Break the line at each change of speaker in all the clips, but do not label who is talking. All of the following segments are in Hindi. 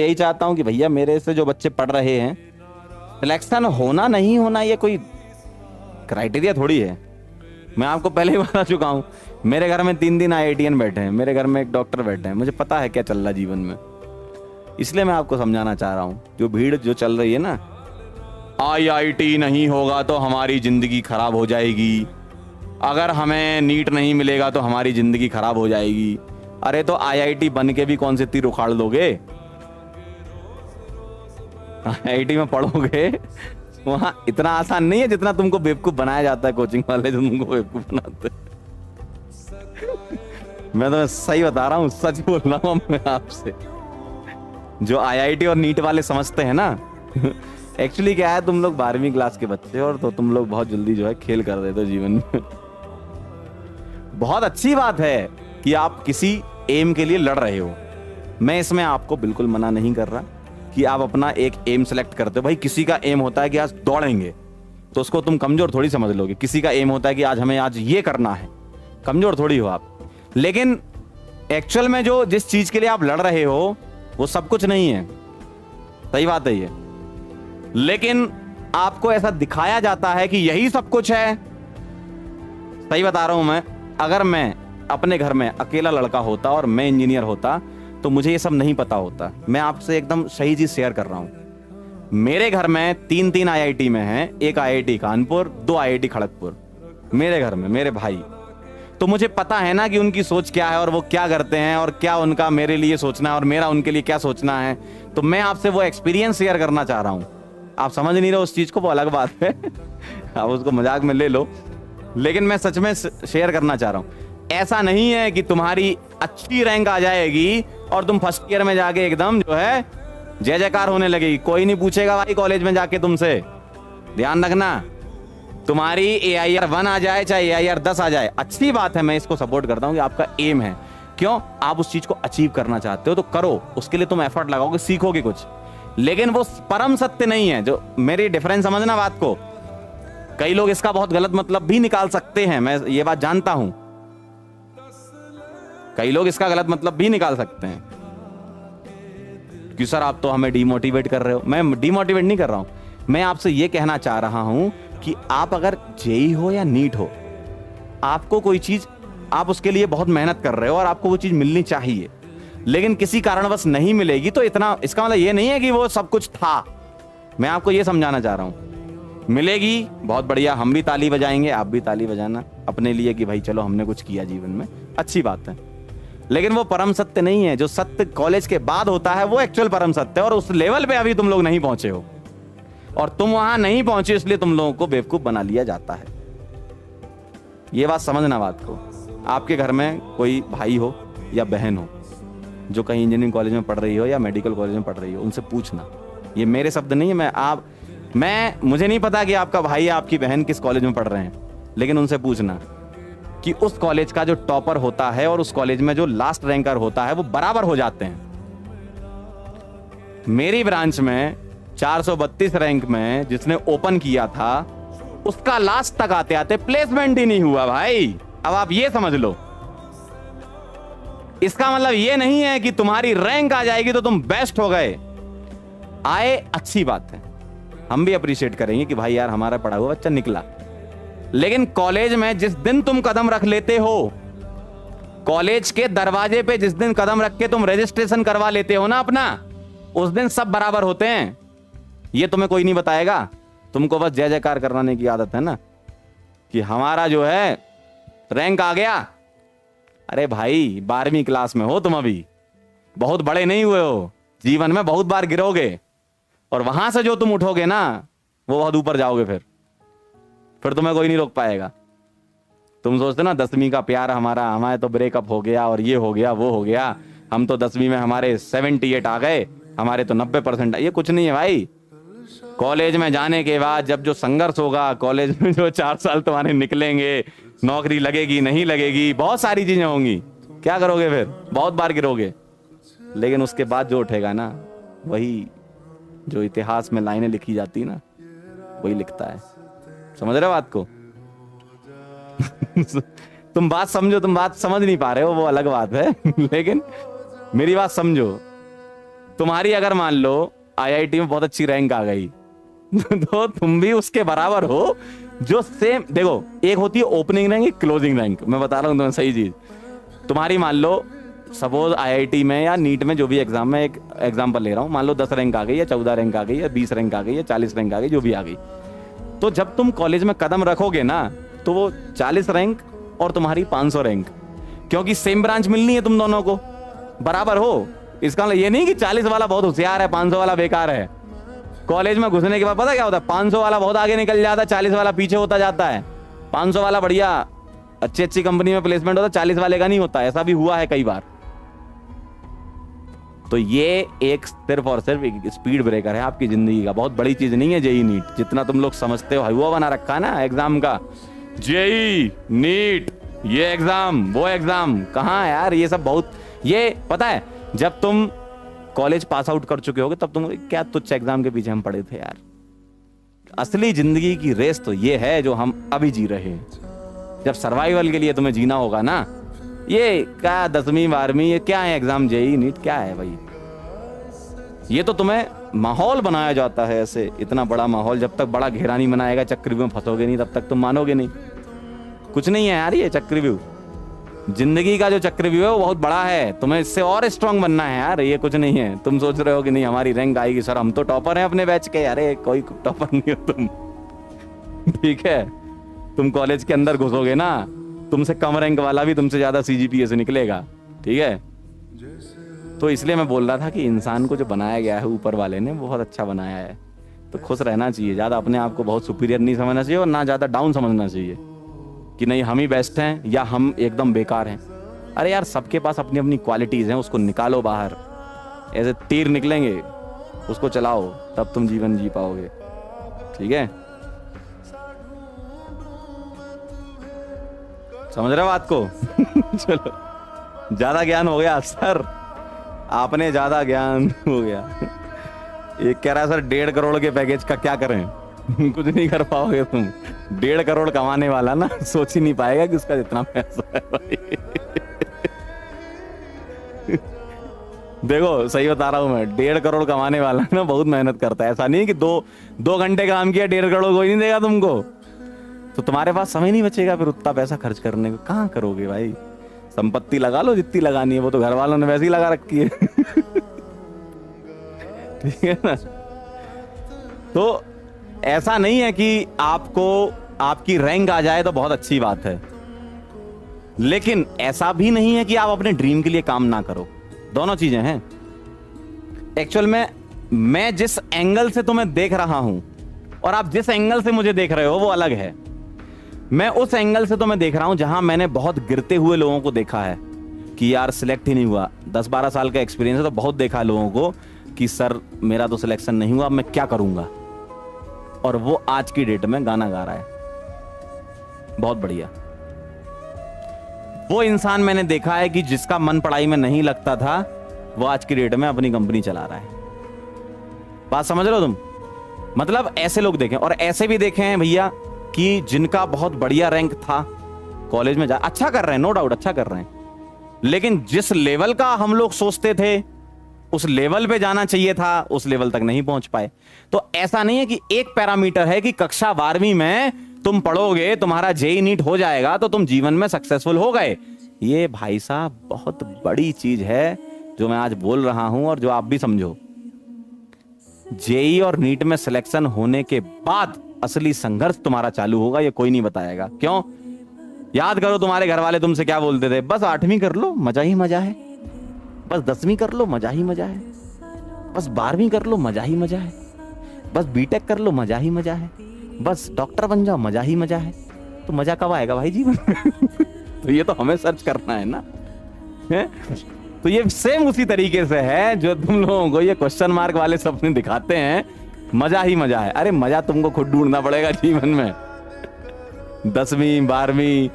यही चाहता हूँ कि भैया मेरे से जो बच्चे पढ़ रहे हैं, सिलेक्शन होना नहीं होना ये कोई क्राइटेरिया थोड़ी है। मैं आपको पहले ही बता चुका हूँ, मेरे घर में 3 IITian बैठे हैं, मेरे घर में एक डॉक्टर बैठे हैं, मुझे पता है क्या चल रहा है जीवन में। इसलिए मैं आपको समझाना चाह रहा हूँ, जो भीड़ जो चल रही है ना, IIT नहीं होगा तो हमारी जिंदगी खराब हो जाएगी, अगर हमें नीट नहीं मिलेगा तो हमारी जिंदगी खराब हो जाएगी। अरे तो IIT बन के भी कौन से तीर उखाड़ लोगे? IIT में पढ़ोगे, वहां इतना आसान नहीं है जितना तुमको बेवकूफ बनाया जाता है कोचिंग वाले, जो तुमको बेवकूफ बनाते हैं। मैं तो सही बता रहा हूँ, सच बोल रहा हूँ मैं आपसे। जो IIT और नीट वाले समझते हैं ना, एक्चुअली क्या है, तुम लोग 12वीं क्लास के बच्चे हो और तो तुम लोग बहुत जल्दी जो है खेल कर देते हो जीवन में। बहुत अच्छी बात है कि आप किसी एम के लिए लड़ रहे हो, मैं इसमें आपको बिल्कुल मना नहीं कर रहा कि आप अपना एक एम सेलेक्ट करते हो। भाई किसी का एम होता है कि आज दौड़ेंगे, तो उसको तुम कमजोर थोड़ी समझ लोगे। किसी का एम होता है कि आज हमें आज ये करना है, कमजोर थोड़ी हो आप। लेकिन एक्चुअल में जो जिस चीज के लिए आप लड़ रहे हो वो सब कुछ नहीं है, सही बात है ये। लेकिन आपको ऐसा दिखाया जाता है कि यही सब कुछ है। सही बता रहा हूं मैं, अगर मैं अपने घर में अकेला लड़का होता और मैं इंजीनियर होता तो मुझे ये सब नहीं पता होता। मैं आपसे एकदम सही चीज शेयर कर रहा हूं। मेरे घर में 3 IIT में हैं, एक IIT कानपुर, 2 IIT खड़गपुर मेरे घर में, मेरे भाई। तो मुझे पता है ना कि उनकी सोच क्या है और वो क्या करते हैं और क्या उनका मेरे लिए सोचना है और मेरा उनके लिए क्या सोचना है। तो मैं आपसे वो एक्सपीरियंस शेयर करना चाह रहा हूं। आप समझ नहीं रहे उस चीज को, वो अलग बात है। आप उसको मजाक में ले लो, लेकिन मैं सच में शेयर करना चाह रहा हूं। ऐसा नहीं है कि तुम्हारी अच्छी रैंक आ जाएगी और तुम फर्स्ट ईयर में जाके एकदम जो है जय जयकार होने लगेगी। कोई नहीं पूछेगा भाई कॉलेज में जाके तुमसे, ध्यान रखना। तुम्हारी AIR 1 आ जाए चाहे AIR 10 आ जाए, अच्छी बात है, मैं इसको सपोर्ट करता हूं कि आपका एम है। क्यों? आप उस चीज को अचीव करना चाहते हो तो करो, उसके लिए तुम एफर्ट लगाओगे, सीखोगे कुछ। लेकिन वो परम सत्य नहीं है। जो मेरी डिफरेंस समझना बात को, कई लोग इसका बहुत गलत मतलब भी निकाल सकते हैं, मैं ये बात जानता हूं। कई लोग इसका गलत मतलब भी निकाल सकते हैं कि सर आप तो हमें डिमोटिवेट कर रहे हो। मैं डिमोटिवेट नहीं कर रहा हूं, मैं आपसे ये कहना चाह रहा हूं कि आप अगर जेई हो या नीट हो, आपको कोई चीज, आप उसके लिए बहुत मेहनत कर रहे हो और आपको वो चीज मिलनी चाहिए, लेकिन किसी कारणवश नहीं मिलेगी तो इतना, इसका मतलब ये नहीं है कि वो सब कुछ था। मैं आपको ये समझाना चाह रहा हूं, मिलेगी बहुत बढ़िया, हम भी ताली बजाएंगे, आप भी ताली बजाना अपने लिए कि भाई चलो हमने कुछ किया जीवन में, अच्छी बात है। लेकिन वो परम सत्य नहीं है। जो सत्य कॉलेज के बाद होता है वो एक्चुअल परम सत्य है, और उस लेवल पे अभी तुम लोग नहीं पहुंचे हो, और तुम वहां नहीं पहुंचे इसलिए तुम लोगों को बेवकूफ बना लिया जाता है। ये बात समझना बात को। आपके घर में कोई भाई हो या बहन हो जो कहीं इंजीनियरिंग कॉलेज में पढ़ रही हो या मेडिकल कॉलेज में पढ़ रही हो, उनसे पूछना, ये मेरे शब्द नहीं है। मुझे नहीं पता कि आपका भाई या आपकी बहन किस कॉलेज में पढ़ रहे हैं, लेकिन उनसे पूछना कि उस कॉलेज का जो टॉपर होता है और उस कॉलेज में जो लास्ट रैंकर होता है वो बराबर हो जाते हैं। मेरी ब्रांच में 432 रैंक में जिसने ओपन किया था, उसका लास्ट तक आते आते प्लेसमेंट ही नहीं हुआ भाई। अब आप ये समझ लो, इसका मतलब ये नहीं है कि तुम्हारी रैंक आ जाएगी तो तुम बेस्ट हो गए। आए, अच्छी बात है, हम भी अप्रिशिएट करेंगे कि भाई यार हमारा पढ़ा हुआ बच्चा निकला। लेकिन कॉलेज में जिस दिन तुम कदम रख लेते हो, कॉलेज के दरवाजे पे जिस दिन कदम रख के तुम रजिस्ट्रेशन करवा लेते हो ना अपना, उस दिन सब बराबर होते हैं। ये तुम्हें कोई नहीं बताएगा, तुमको बस जय जयकार कराने की आदत है ना कि हमारा जो है रैंक आ गया। अरे भाई 12वीं क्लास में हो तुम, अभी बहुत बड़े नहीं हुए हो, जीवन में बहुत बार गिरोगे और वहां से जो तुम उठोगे ना वो बहुत ऊपर जाओगे। फिर तुम्हें कोई नहीं रोक पाएगा। तुम सोचते ना 10वीं का प्यार हमारे तो ब्रेकअप हो गया और ये हो गया वो हो गया, हम तो 10वीं में हमारे 78 आ गए, हमारे तो 90%। ये कुछ नहीं है भाई। कॉलेज में जाने के बाद जब जो संघर्ष होगा, कॉलेज में जो 4 साल तुम्हारे निकलेंगे, नौकरी लगेगी नहीं लगेगी, बहुत सारी चीजें होंगी, क्या करोगे फिर? बहुत बार गिरोगे, लेकिन उसके बाद जो उठेगा ना, वही जो इतिहास में लाइनें लिखी जाती ना, वही लिखता है। समझ रहे हो बात को? तुम बात समझो, तुम बात समझ नहीं पा रहे हो वो अलग बात है, लेकिन मेरी बात समझो। तुम्हारी अगर मान लो आईआईटी में बहुत अच्छी रैंक आ गई तो तुम भी उसके बराबर हो जो सेम, देखो एक होती है ओपनिंग रैंक, एक क्लोजिंग रैंक। मैं बता रहा हूँ तुम्हें सही चीज। तुम्हारी मान लो सपोज आईआईटी में या नीट में जो भी एग्जाम में, एक एग्जाम्पल ले रहा हूँ, मान लो 10 रैंक आ गई या 14 रैंक आ गई या 20 रैंक आ गई या 40 रैंक आ गई, जो भी आ गई, तो जब तुम कॉलेज में कदम रखोगे ना तो वो 40 रैंक और तुम्हारी 500 रैंक, क्योंकि सेम ब्रांच मिलनी है तुम दोनों को, बराबर हो। इसका मतलब ये नहीं कि 40 वाला बहुत होशियार है 500 वाला बेकार है। कॉलेज में घुसने के बाद पता क्या होता है, 500 वाला बहुत आगे निकल जाता है, 40 वाला पीछे होता जाता है। 500 वाला बढ़िया अच्छी अच्छी कंपनी में प्लेसमेंट होता है, 40 वाले का नहीं होता। ऐसा भी हुआ है कई बार। तो ये एक सिर्फ और सिर्फ एक स्पीड ब्रेकर है आपकी जिंदगी का, बहुत बड़ी चीज नहीं है जेई नीट जितना तुम लोग समझते हो। हुआ बना रखा है ना एग्जाम का, जेई नीट, ये एग्जाम वो एग्जाम, कहाँ यार ये सब बहुत, ये पता है जब तुम कॉलेज पास आउट कर चुके होगे तब तुम क्या तुच्छ एग्जाम के पीछे हम पड़े थे यार। असली जिंदगी की रेस तो ये है जो हम अभी जी रहे हैं। जब सर्वाइवल के लिए तुम्हें जीना होगा ना, ये क्या 10वीं 12वीं ये क्या है एग्जाम, जेई नीट क्या है भाई। ये तो तुम्हें माहौल बनाया जाता है ऐसे, इतना बड़ा माहौल। जब तक बड़ा घेरा नहीं बनाएगा, चक्रव्यूह में फंसोगे नहीं, तब तक तुम मानोगे नहीं। कुछ नहीं है यार ये चक्रव्यूह, जिंदगी का जो चक्रव्यूह है वो बहुत बड़ा है। तुम्हें इससे और स्ट्रांग बनना है यार, ये कुछ नहीं है। तुम सोच रहे हो कि नहीं हमारी रैंक आएगी सर, हम तो टॉपर हैं अपने बैच के। अरे कोई टॉपर नहीं हो तुम, ठीक है। तुम कॉलेज के अंदर घुसोगे ना, तुमसे कम रैंक वाला भी तुमसे ज्यादा सीजीपीए से निकलेगा, ठीक है। तो इसलिए मैं बोल रहा था कि इंसान को जो बनाया गया है ऊपर वाले ने बहुत अच्छा बनाया है, तो खुश रहना चाहिए। ज्यादा अपने आप को बहुत सुपीरियर नहीं समझना चाहिए और ना ज्यादा डाउन समझना चाहिए कि नहीं हम ही बेस्ट हैं या हम एकदम बेकार हैं। अरे यार सबके पास अपनी अपनी क्वालिटीज हैं, उसको निकालो बाहर। ऐसे तीर निकलेंगे, उसको चलाओ, तब तुम जीवन जी पाओगे, ठीक है। समझ रहे हो बात को? चलो ज्यादा ज्ञान हो गया सर, आपने ज्यादा ज्ञान हो गया। एक कह रहा है सर 1.5 करोड़ के पैकेज का क्या करें? कुछ नहीं कर पाओगे तुम। 1.5 करोड़ कमाने वाला ना सोच ही नहीं पाएगा कि उसका जितना पैसा है भाई। देखो सही बता रहा हूं मैं, 1.5 करोड़ कमाने वाला ना बहुत मेहनत करता है। ऐसा नहीं कि दो घंटे काम किया 1.5 करोड़ कोई नहीं देगा तुमको। तो तुम्हारे पास समय नहीं बचेगा फिर उतना पैसा खर्च करने को, कहाँ करोगे भाई। संपत्ति लगा लो जितनी लगानी है, वो तो घर वालों ने वैसे ही लगा रखी है। ठीक है ना। तो ऐसा नहीं है कि आपको आपकी रैंक आ जाए तो बहुत अच्छी बात है, लेकिन ऐसा भी नहीं है कि आप अपने ड्रीम के लिए काम ना करो। दोनों चीजें हैं। एक्चुअल में मैं जिस एंगल से तुम्हें देख रहा हूं और आप जिस एंगल से मुझे देख रहे हो वो अलग है। मैं उस एंगल से तुम्हें देख रहा हूं जहां मैंने बहुत गिरते हुए लोगों को देखा है कि यार सिलेक्ट ही नहीं हुआ। 10-12 साल का एक्सपीरियंस है तो बहुत देखा है लोगों को कि सर मेरा तो सिलेक्शन नहीं हुआ, मैं क्या करूंगा। और वो आज की डेट में गाना गा रहा है, बहुत बढ़िया। वो इंसान मैंने देखा है कि जिसका मन पढ़ाई में नहीं लगता था वो आज की डेट में अपनी कंपनी चला रहा है। बात समझ रहे हो तुम? मतलब ऐसे लोग देखे और ऐसे भी देखे हैं भैया कि जिनका बहुत बढ़िया रैंक था कॉलेज में, अच्छा कर रहे हैं, नो डाउट अच्छा कर रहे हैं, लेकिन जिस लेवल का हम लोग सोचते थे उस लेवल पे जाना चाहिए था उस लेवल तक नहीं पहुंच पाए। तो ऐसा नहीं है कि एक पैरामीटर है कि कक्षा 12वीं में तुम पढ़ोगे तुम्हारा जेई नीट हो जाएगा तो तुम जीवन में सक्सेसफुल हो गए। ये भाई साहब बहुत बड़ी चीज है जो मैं आज बोल रहा हूं और जो आप भी समझो। जेई और नीट में सिलेक्शन होने के बाद असली संघर्ष तुम्हारा चालू होगा, ये कोई नहीं बताएगा। क्यों? याद करो तुम्हारे घर वाले तुमसे क्या बोलते थे, बस 8वीं कर लो मजा ही मजा है, बस 10वीं कर लो मजा ही मजा है, बस 12वीं कर लो मजा ही मजा है, बस बीटेक कर लो मजा ही मजा है, बस डॉक्टर बन जाओ मजा ही मजा है। तो मजा कब आएगा भाई जीवन में? तो ये तो हमें सर्च करना है ना है? तो ये सेम उसी तरीके से है जो तुम लोगों को ये क्वेश्चन मार्क वाले सपने दिखाते हैं, मजा ही मजा है। अरे मजा तुमको खुद ढूंढना पड़ेगा जीवन में। 10वीं 12वीं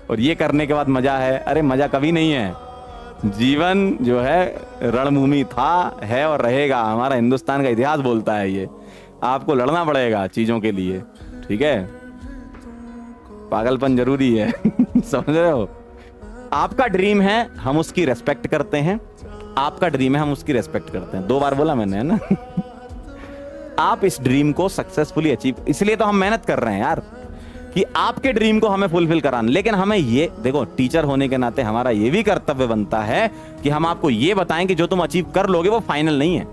और ये करने के बाद मजा है, अरे मजा कभी नहीं है। जीवन जो है रणभूमि था, है और रहेगा। हमारा हिंदुस्तान का इतिहास बोलता है ये। आपको लड़ना पड़ेगा चीजों के लिए, ठीक है। पागलपन जरूरी है। समझ रहे हो? आपका ड्रीम है, हम उसकी रेस्पेक्ट करते हैं, आपका ड्रीम है, हम उसकी रेस्पेक्ट करते हैं। 2 बार बोला मैंने, है ना। आप इस ड्रीम को सक्सेसफुली अचीव, इसलिए तो हम मेहनत कर रहे हैं यार, कि आपके ड्रीम को हमें फुलफिल कराना। लेकिन हमें ये देखो, टीचर होने के नाते हमारा ये भी कर्तव्य बनता है कि हम आपको ये बताएं कि जो तुम अचीव कर लोगे वो फाइनल नहीं है।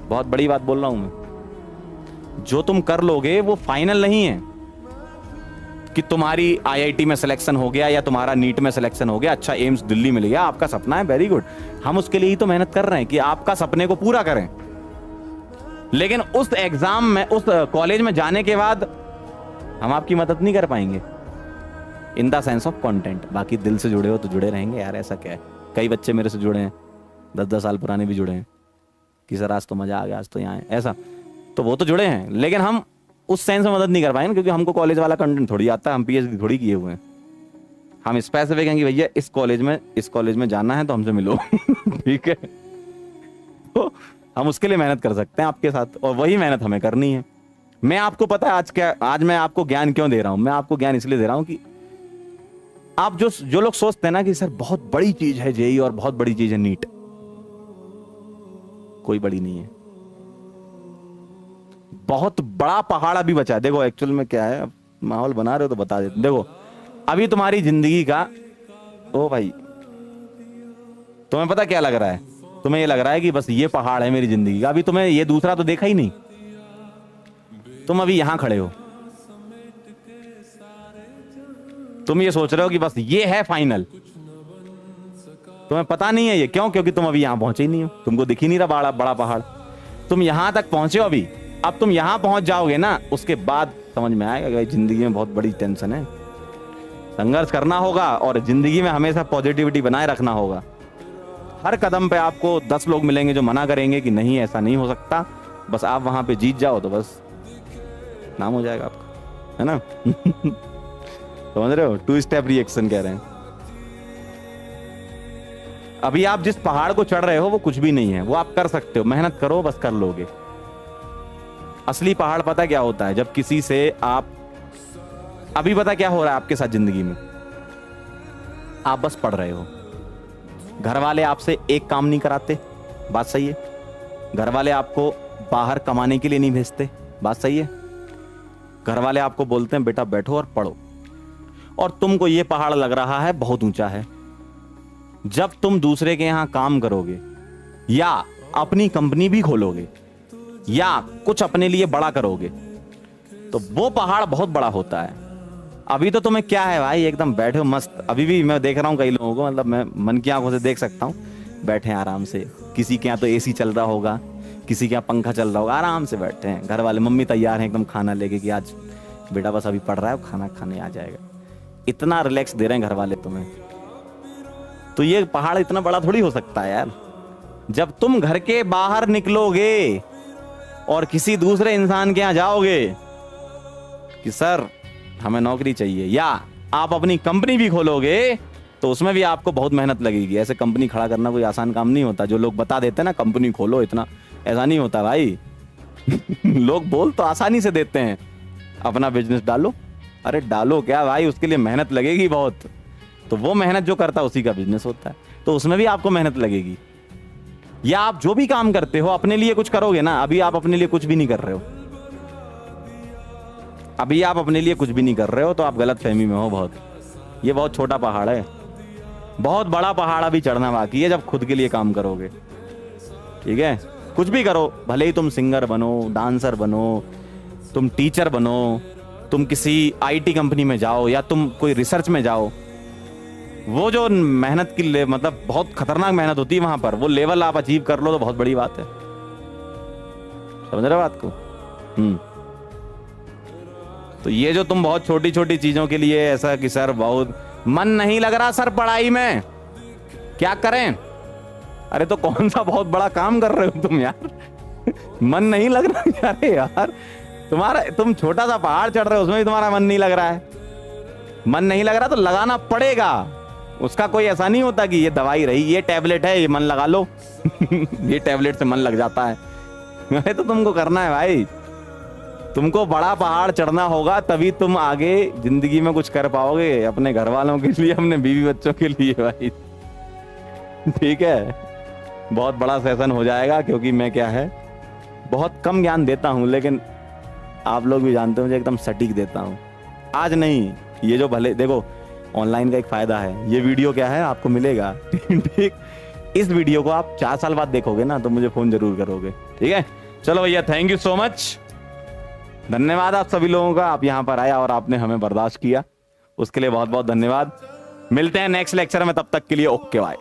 बहुत बड़ी बात बोल रहा हूं मैं, जो तुम कर लोगे वो फाइनल नहीं है कि तुम्हारी आईआईटी में सिलेक्शन हो गया या तुम्हारा नीट में सिलेक्शन हो गया, अच्छा एम्स दिल्ली मिल गया, आपका सपना है, वेरी गुड। हम उसके लिए ही तो मेहनत कर रहे हैं कि आपका सपने को पूरा करें। लेकिन उस एग्जाम में, उस कॉलेज में जाने के बाद हम आपकी मदद नहीं कर पाएंगे in the sense of content. बाकी दिल से जुड़े हो तो जुड़े रहेंगे यार, ऐसा क्या है। कई बच्चे मेरे से जुड़े हैं, 10-10 साल पुराने भी जुड़े हैं कि सर आज तो मजा आ गया, आज तो यहाँ है, ऐसा, तो वो तो जुड़े हैं। लेकिन हम उस सेंस में मदद नहीं कर पाएंगे क्योंकि हमको कॉलेज वाला कंटेंट थोड़ी आता है, हम पीएचडी थोड़ी किए हुए हैं। हम स्पेसिफिक हैं कि भैया इस कॉलेज में जाना है तो हमसे मिलो। ठीक है, तो हम उसके लिए मेहनत कर सकते हैं आपके साथ, और वही मेहनत हमें करनी है। मैं आपको पता है आज मैं आपको ज्ञान क्यों दे रहा हूं। मैं आपको ज्ञान इसलिए दे रहा हूं कि आप जो लोग सोचते हैं ना कि सर बहुत बड़ी चीज है जेई और बहुत बड़ी चीज है नीट, कोई बड़ी नहीं है। बहुत बड़ा पहाड़ अभी बचा है। देखो एक्चुअल में क्या है, अब माहौल बना रहे हो तो बता देते। देखो अभी तुम्हारी जिंदगी का, ओ भाई तुम्हें पता क्या लग रहा है, तुम्हें ये लग रहा है कि बस ये पहाड़ है मेरी जिंदगी का। अभी तुम्हें ये दूसरा तो देखा ही नहीं, तुम अभी यहां खड़े हो, तुम ये सोच रहे हो कि बस ये है फाइनल। तुम्हें पता नहीं है ये क्यों, क्योंकि तुम अभी यहां पहुंचे ही नहीं हो, तुमको दिख ही नहीं रहा बड़ा पहाड़। तुम यहां तक पहुंचे हो अभी, अब तुम यहां पहुंच जाओगे ना, उसके बाद समझ में आएगा कि भाई जिंदगी में बहुत बड़ी टेंशन है, संघर्ष करना होगा और जिंदगी में हमेशा पॉजिटिविटी बनाए रखना होगा। हर कदम पे आपको 10 लोग मिलेंगे जो मना करेंगे कि नहीं ऐसा नहीं हो सकता, बस आप वहां पे जीत जाओ तो बस नाम हो जाएगा आपका, है ना। समझ रहे हो, 2 स्टेप रिएक्शन कह रहे हैं। अभी आप जिस पहाड़ को चढ़ रहे हो वो कुछ भी नहीं है, वो आप कर सकते हो, मेहनत करो बस कर लोगे। असली पहाड़ पता क्या होता है, जब किसी से आप, अभी पता क्या हो रहा है आपके साथ जिंदगी में, आप बस पढ़ रहे हो, घर वाले आपसे एक काम नहीं कराते, बात सही है। घर वाले आपको बाहर कमाने के लिए नहीं भेजते, बात सही है। घर वाले आपको बोलते हैं बेटा बैठो और पढ़ो, और तुमको ये पहाड़ लग रहा है बहुत ऊंचा है। जब तुम दूसरे के यहां काम करोगे या अपनी कंपनी भी खोलोगे या कुछ अपने लिए बड़ा करोगे तो वो पहाड़ बहुत बड़ा होता है। अभी तो तुम्हें क्या है भाई, एकदम बैठे हो मस्त। अभी भी मैं देख रहा हूं कई लोगों को, मतलब मैं मन की आंखों से देख सकता हूं, बैठे हैं आराम से। किसी के यहाँ तो एसी चल रहा होगा, किसी के यहाँ पंखा चल रहा होगा, आराम से बैठे हैं। घर वाले, मम्मी तैयार हैं एकदम खाना लेके कि आज बेटा बस अभी पढ़ रहा है, खाना खाने आ जाएगा। इतना रिलैक्स दे रहे हैं घर वाले तुम्हें। तो ये पहाड़ इतना बड़ा थोड़ी हो सकता है यार। जब तुम घर के बाहर निकलोगे और किसी दूसरे इंसान के यहाँ जाओगे कि सर हमें नौकरी चाहिए, या आप अपनी कंपनी भी खोलोगे तो उसमें भी आपको बहुत मेहनत लगेगी। ऐसे कंपनी खड़ा करना कोई आसान काम नहीं होता। जो लोग बता देते हैं ना कंपनी खोलो, इतना ऐसा नहीं होता भाई। लोग बोल तो आसानी से देते हैं, अपना बिजनेस डालो, अरे डालो क्या भाई, उसके लिए मेहनत लगेगी बहुत। तो वो मेहनत जो करता है उसी का बिजनेस होता है, तो उसमें भी आपको मेहनत लगेगी। या आप जो भी काम करते हो अपने लिए कुछ करोगे ना, अभी आप अपने लिए कुछ भी नहीं कर रहे हो, अभी आप अपने लिए कुछ भी नहीं कर रहे हो, तो आप गलत फहमी में हो बहुत। ये बहुत छोटा पहाड़ है, बहुत बड़ा पहाड़ अभी चढ़ना बाकी है जब खुद के लिए काम करोगे। ठीक है, कुछ भी करो, भले ही तुम सिंगर बनो, डांसर बनो, तुम टीचर बनो, तुम किसी आईटी कंपनी में जाओ या तुम कोई रिसर्च में जाओ, वो जो मेहनत की मतलब बहुत खतरनाक मेहनत होती है वहां पर, वो लेवल आप अचीव कर लो तो बहुत बड़ी बात है। समझ रहे हो बात को? तो ये जो तुम बहुत छोटी छोटी चीजों के लिए ऐसा कि सर बहुत मन नहीं लग रहा सर पढ़ाई में, क्या करें? अरे तो कौन सा बहुत बड़ा काम कर रहे हो तुम यार? मन नहीं लग रहा? अरे यार तुम छोटा सा पहाड़ चढ़ रहे हो, उसमें भी तुम्हारा मन नहीं लग रहा है। मन नहीं लग रहा तो लगाना पड़ेगा, उसका कोई ऐसा नहीं होता कि ये दवाई रही, ये टैबलेट है, ये मन लगा लो। ये टैबलेट से मन लग जाता है। अरे तो तुमको करना है भाई, तुमको बड़ा पहाड़ चढ़ना होगा, तभी तुम आगे जिंदगी में कुछ कर पाओगे, अपने घर वालों के लिए, अपने बीवी बच्चों के लिए भाई। ठीक है, बहुत बड़ा सेशन हो जाएगा, क्योंकि मैं क्या है बहुत कम ज्ञान देता हूँ, लेकिन आप लोग भी जानते हो मुझे एकदम सटीक देता हूँ। आज नहीं, ये जो भले देखो ऑनलाइन का एक फायदा है, ये वीडियो क्या है आपको मिलेगा ठीक, इस वीडियो को आप 4 साल बाद देखोगे ना तो मुझे फोन जरूर करोगे। ठीक है, चलो भैया, थैंक यू सो मच, धन्यवाद आप सभी लोगों का, आप यहाँ पर आए और आपने हमें बर्दाश्त किया, उसके लिए बहुत बहुत धन्यवाद। मिलते हैं नेक्स्ट लेक्चर में, तब तक के लिए ओके बाय।